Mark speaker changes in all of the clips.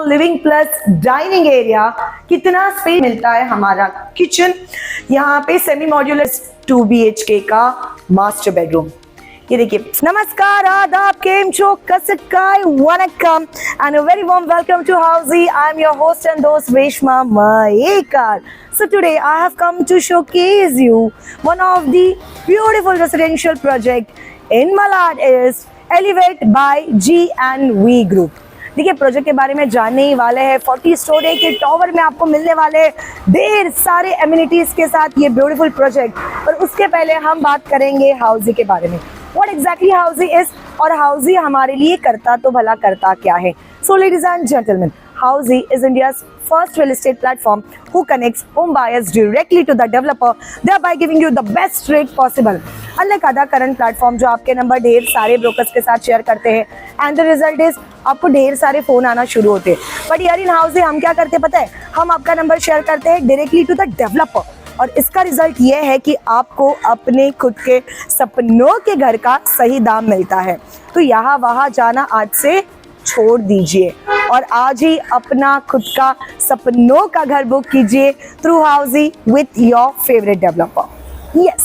Speaker 1: Living plus dining area. कितना space मिलता है हमारा किचन, यहाँ पे सेमी मॉड्यूलर 2 BHK का मास्टर बेडरूम। ये देखिए, नमस्कार, आदाब, केम छो, कसकाय, Vanakkam and a very warm welcome to Housey. I am your host and host Reshma Mayekar. So today I have come to showcase you one of the beautiful residential project in Malad is Elevate by G&V Group. देखिए, project के बारे में जानने ही वाले हैं। 40 story के tower में आपको मिलने वाले ढेर सारे एमिनिटीज के साथ ये ब्यूटीफुल प्रोजेक्ट। और उसके पहले हम बात करेंगे हाउसी के बारे में, व्हाट एग्जैक्टली हाउसी इज और हाउसी हमारे लिए करता तो भला करता क्या है। So ladies and gentleman, Housey is India's first real estate platform who connects home buyers directly to the developer, thereby giving you the best rate possible. Unlike other current platform जो आपके नंबर ढेर सारे brokers के साथ share करते हैं and the result is आपको ढेर सारे फोन आना शुरू होते हैं, बट यार इन Housey हम क्या करते हैं पता है, हम आपका नंबर शेयर करते हैं डायरेक्टली टू द डेवलपर और इसका रिजल्ट ये है कि आपको अपने खुद के सपनों के घर का सही दाम मिलता है। तो यहाँ वहाँ जाना आज से छोड़ दीजिए और आज ही अपना खुद का सपनों का घर बुक कीजिए through Housey with your favourite developer. Yes,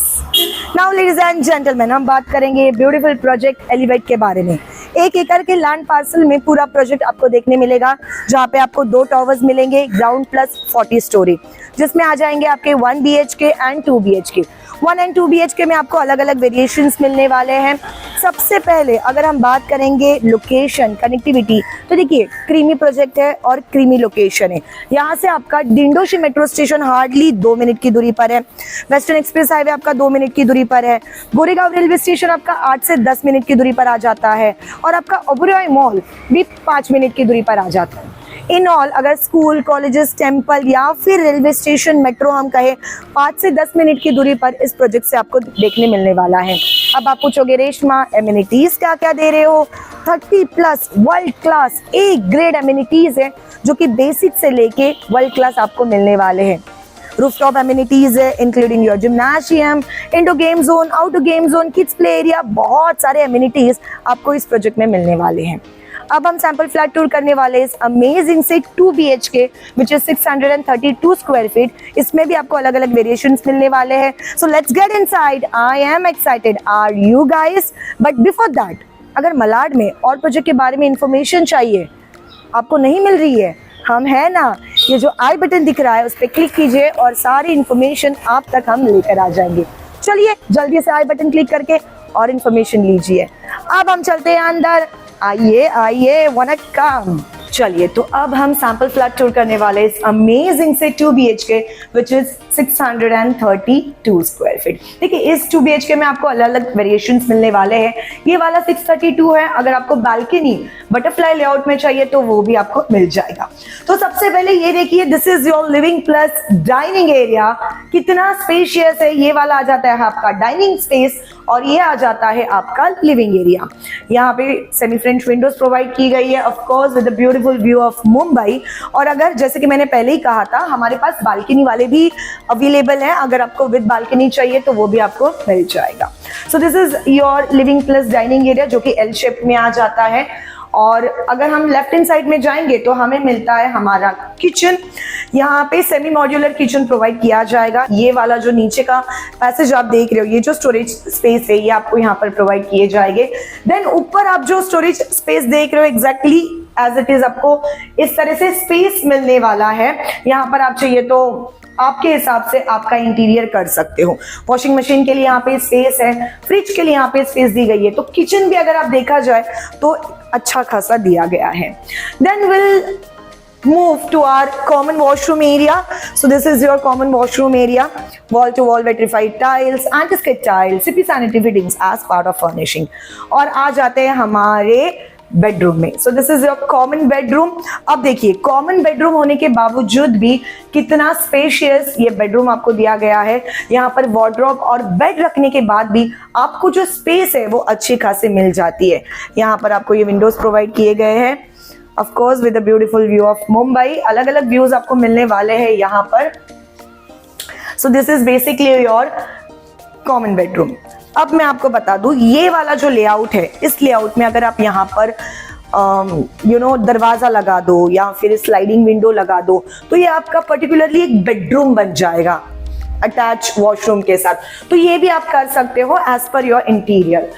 Speaker 1: now ladies and gentleman, हम बात करेंगे ब्यूटीफुल प्रोजेक्ट एलिवेट के बारे में। 1 एकड़ के लैंड पार्सल में पूरा प्रोजेक्ट आपको देखने मिलेगा, जहाँ पे आपको 2 टॉवर्स मिलेंगे, ग्राउंड प्लस 40 स्टोरी, जिसमें आ जाएंगे आपके 1 BHK and 2 BHK। 1 and 2 BHK में आपको अलग अलग वेरिएशंस मिलने वाले हैं। सबसे पहले अगर हम बात करेंगे लोकेशन कनेक्टिविटी, तो देखिए क्रीमी प्रोजेक्ट है और क्रीमी लोकेशन है। यहाँ से आपका Dindoshi metro station hardly 2 minute की दूरी पर है, वेस्टर्न एक्सप्रेस हाईवे आपका 2 मिनट की दूरी पर है, गोरेगांव रेलवे स्टेशन आपका 8 से 10 मिनट की दूरी पर आ जाता है और आपका ओबेरॉय मॉल भी 5 मिनट की दूरी पर आ जाता है। इन ऑल अगर स्कूल, कॉलेजेस, टेम्पल या फिर रेलवे स्टेशन, मेट्रो हम कहें, 5 से 10 मिनट की दूरी पर इस प्रोजेक्ट से आपको देखने मिलने वाला है। अब आप पूछोगे रेशमा एमिनिटीज क्या क्या दे रहे हो? 30 plus world class A grade amenities है जो कि बेसिक से लेके वर्ल्ड क्लास आपको मिलने वाले हैं। रूफटॉप एमिनिटीज है including your gymnasium, indoor game zone, outdoor game zone, kids play area, बहुत सारे एमिनिटीज आपको इस प्रोजेक्ट में मिलने वाले हैं। अब हम सैंपल फ्लैट टूर करने वाले इस अमेजिंग से 2 BHK which is 632 square feet. इसमें भी आपको अलग अलग वेरिएशंस मिलने वाले हैं। So let's get inside, I am excited, are you guys? But before that, अगर मलाड में और प्रोजेक्ट के बारे में इंफॉर्मेशन चाहिए, आपको नहीं मिल रही है, हम है ना, ये जो आई बटन दिख रहा है उस पर क्लिक कीजिए और सारी इंफॉर्मेशन आप तक हम लेकर आ जाएंगे। चलिए जल्दी से आई बटन क्लिक करके और इंफॉर्मेशन लीजिए। अब हम चलते हैं अंदर, आइए आइए, वनक्कम। चलिए, तो अब हम सैंपल फ्लैट टूर करने वाले इस अमेजिंग से 2 BHK which is 632 square feet. देखिए, इस 2 BHK में आपको अलग अलग वेरिएशंस मिलने वाले हैं। ये वाला 632 है, अगर आपको बालकनी बटरफ्लाई लेआउट में चाहिए तो वो भी आपको मिल जाएगा। तो सबसे पहले ये देखिए, this is your living plus dining area. कितना स्पेशियस है, ये वाला आ जाता है आपका डाइनिंग स्पेस और ये आ जाता है आपका लिविंग एरिया। यहाँ पे सेमी फ्रेंच विंडोज प्रोवाइड की गई है, of course with the beautiful view of Mumbai. और अगर जैसे कि मैंने पहले ही कहा था, हमारे पास बालकनी वाले भी अवेलेबल हैं, अगर आपको विद बालकनी चाहिए तो वो भी आपको मिल जाएगा। So this is your living plus dining area जो कि एल शेप में आ जाता है। और अगर हम लेफ्ट हैंड साइड में जाएंगे तो हमें मिलता है हमारा किचन। यहाँ पे सेमी मॉड्यूलर किचन प्रोवाइड किया जाएगा। ये वाला जो नीचे का पैसेज आप देख रहे हो, ये जो स्टोरेज स्पेस है, ये आपको यहाँ पर प्रोवाइड किए जाएंगे। देन ऊपर आप जो स्टोरेज स्पेस देख रहे हो, एग्जैक्टली एज इट इज आपको इस तरह से स्पेस मिलने वाला है। यहाँ पर आप चाहिए तो आपके हिसाब से आपका इंटीरियर कर सकते हो। वॉशिंग मशीन के लिए यहाँ पे स्पेस है, फ्रिज के लिए यहाँ पे स्पेस दी गई है। तो किचन भी अगर आप देखा जाए तो अच्छा खासा दिया गया है। Then will move to our common washroom area. So this is your common washroom area, wall to wall vitrified tiles, anti-skid tiles, CP sanitary fittings as part of furnishing। और आ जाते हैं हमारे बेडरूम में। So this is your common bedroom. अब देखिए, common bedroom होने के बावजूद भी कितना स्पेशियस ये बेडरूम आपको दिया गया है। यहाँ पर वार्डरोब और बेड रखने के बाद भी आपको जो स्पेस है वो अच्छी खासी मिल जाती है। यहाँ पर आपको ये विंडोज प्रोवाइड किए गए हैं, of course with a beautiful view of Mumbai. अलग अलग व्यूज आपको मिलने वाले हैं यहाँ पर। So this is basically your common bedroom. अब मैं आपको बता दूं, ये वाला जो लेआउट है, इस लेआउट में अगर आप यहाँ पर दरवाजा लगा दो या फिर स्लाइडिंग विंडो लगा दो, तो ये आपका पर्टिकुलरली एक बेडरूम बन जाएगा अटैच वॉशरूम के साथ। तो ये भी आप कर सकते हो as per your interior.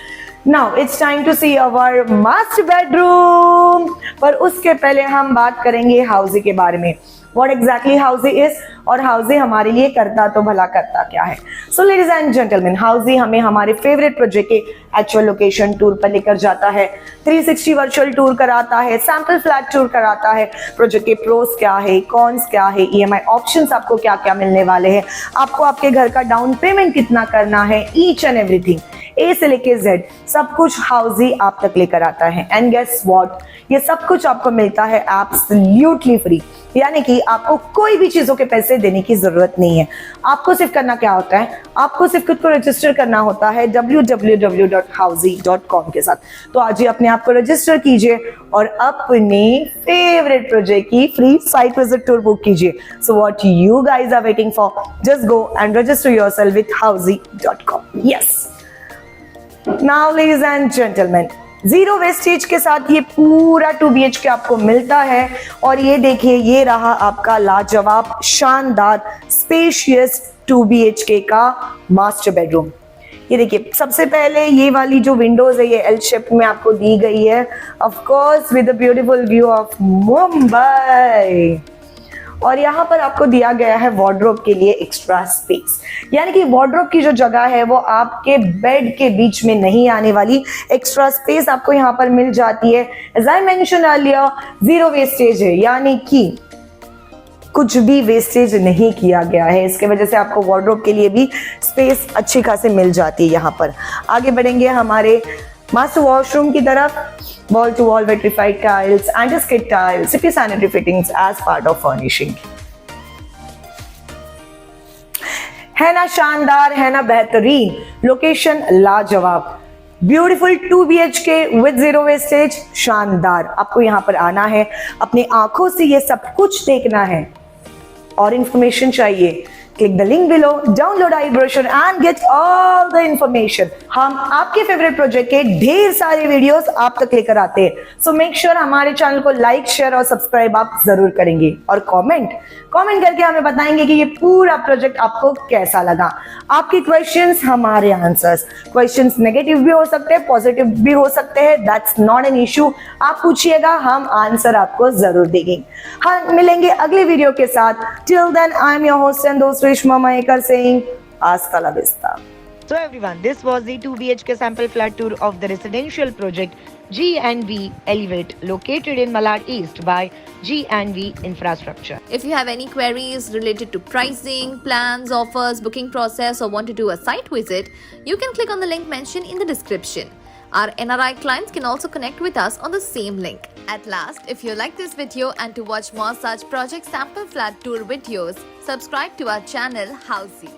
Speaker 1: Now it's time to see our master bedroom. पर उसके पहले हम बात करेंगे हाउसी के बारे में, व्हाट एग्जैक्टली हाउसी इज और हाउसी हमारे लिए करता तो भला करता क्या है। सो लेडीज एंड जेंटलमैन, हाउसी हमें हमारे फेवरेट प्रोजेक्ट के एक्चुअल लोकेशन टूर पर लेकर जाता है, 360 वर्चुअल टूर कराता है, सैंपल फ्लैट टूर कराता है, प्रोजेक्ट के प्रोस क्या है, कॉन्स क्या है, ईएमआई ऑप्शंस आपको क्या क्या मिलने वाले हैं, आपको आपके घर का डाउन पेमेंट कितना करना है, ईच एंड एवरीथिंग ए से लेके जेड सब कुछ हाउसी आप तक लेकर आता है। एंड गेस व्हाट, ये सब कुछ आपको मिलता है एब्सोल्युटली फ्री, यानी कि आपको कोई भी चीजों के पैसे देने की जरूरत नहीं है। आपको सिर्फ करना क्या होता है, आपको सिर्फ खुद को रजिस्टर करना होता है www.housy.com के साथ। तो आज ही अपने आप को रजिस्टर कीजिए और अपने फेवरेट प्रोजेक्ट की free site visit tour book कीजिए। So what you guys are waiting for, just go and register yourself with housy.com। Yes, now ladies and gentleman, zero wastage के साथ ये पूरा 2BHK आपको मिलता है। और ये देखिए, ये रहा आपका लाजवाब शानदार स्पेशियस 2BHK का मास्टर बेडरूम। ये देखिए, सबसे पहले ये वाली जो विंडोज है ये एल शेप में आपको दी गई है, of course with a beautiful view of Mumbai. और यहाँ पर आपको दिया गया है वार्डरोब के लिए एक्स्ट्रा स्पेस, यानी कि वार्डरोब की जो जगह है वो आपके बेड के बीच में नहीं आने वाली एक्स्ट्रा स्पेस आपको यहाँ पर मिल जाती है। As I mention earlier, zero wastage है, यानी कि कुछ भी वेस्टेज नहीं किया गया है। इसके वजह से आपको वार्डरोब के लिए भी स्पेस अच्छी खासी मिल जाती है। यहाँ पर आगे बढ़ेंगे हमारे मास्टर वॉशरूम की तरफ। Wall to wall vitrified tiles, anti-skid tiles, city sanitary fittings as part of furnishing। है ना शानदार, है ना बेहतरीन, लोकेशन लाजवाब, beautiful 2BHK with zero wastage, शानदार। आपको यहाँ पर आना है, अपनी आंखों से ये सब कुछ देखना है। और इंफॉर्मेशन चाहिए, click the link below, download our brochure and get all the information। हम आपके फेवरेट प्रोजेक्ट के ढेर सारे वीडियोस आप तक लेकर आते हैं। सो मेक श्योर हमारे चैनल को लाइक, शेयर और सब्सक्राइब आप जरूर करेंगे। और कमेंट करके हमें बताएंगे कि ये पूरा प्रोजेक्ट आपको कैसा लगा। आपके क्वेश्चंस हमारे आंसर्स, क्वेश्चंस नेगेटिव भी हो सकते हैं, पॉजिटिव भी हो सकते हैं, दैट्स नॉट एन इशू। आप पूछिएगा, हम आंसर आपको जरूर देंगे। हम मिलेंगे अगले वीडियो के साथ। Till then, I am your host and दोस्त Rishma Maikar saying hasta la vista। So everyone, this was the 2BHK sample flat tour of the residential project G&V Elevate, located in Malad East by G&V Infrastructure।
Speaker 2: If you have any queries related to pricing, plans, offers, booking process, or want to do a site visit, you can click on the link mentioned in the description. Our NRI clients can also connect with us on the same link. At last, if you like this video and to watch more such project sample flat tour videos, subscribe to our channel Housy।